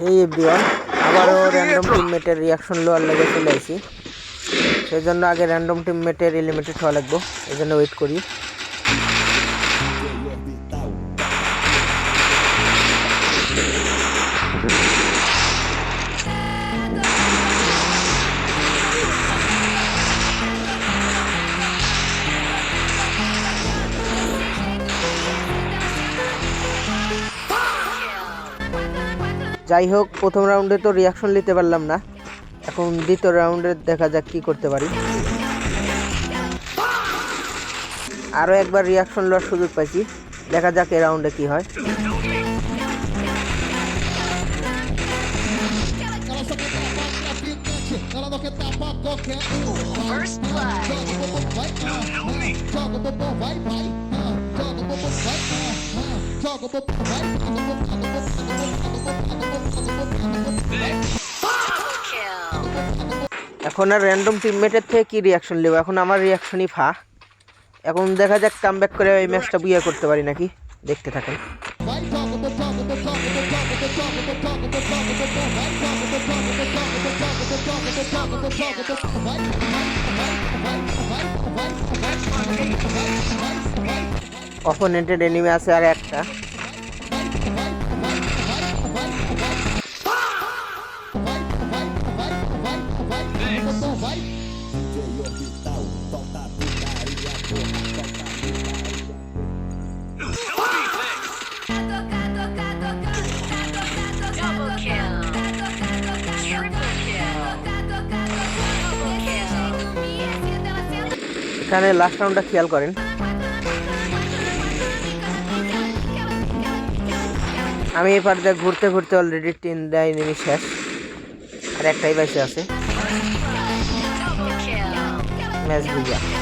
এই এভরিওয়ান, আবারও random টিমমেটের reaction lower লেগে চলে আসি। সেই জন্য আগে র্যান্ডম টিমমেটের এলিমিনেটেড হওয়া লাগবো, এই জন্য ওয়েট করি। যাই হোক, প্রথম রাউন্ডে তো রিয়াকশন নিতে পারলাম না, এখন দ্বিতীয় রাউন্ডে দেখা যাক কি করতে পারি। আরও একবার রিয়াকশন লওয়ার সুযোগ পাইছি, দেখা যাক এই রাউন্ডে কি হয়। এখন আর র্যান্ডম টিমমেটের থেকে কি রিয়াকশন নেব, এখন আমার রিয়াকশনই ফা। এখন দেখা যাক কামব্যাক করে এই ম্যাচটা বুইয়া করতে পারি নাকি, দেখতে থাকেন। অপোনেন্টের এনিমি আছে আর একটা। এখানে লাস্ট রাউন্ডটা খেয়াল করেন, আমি এই পার দিয়ে ঘুরতে ঘুরতে অলরেডি 3টা এনিমি শেষ, আর একটাই বাইসে আছে। ম্যাচ বুঝা।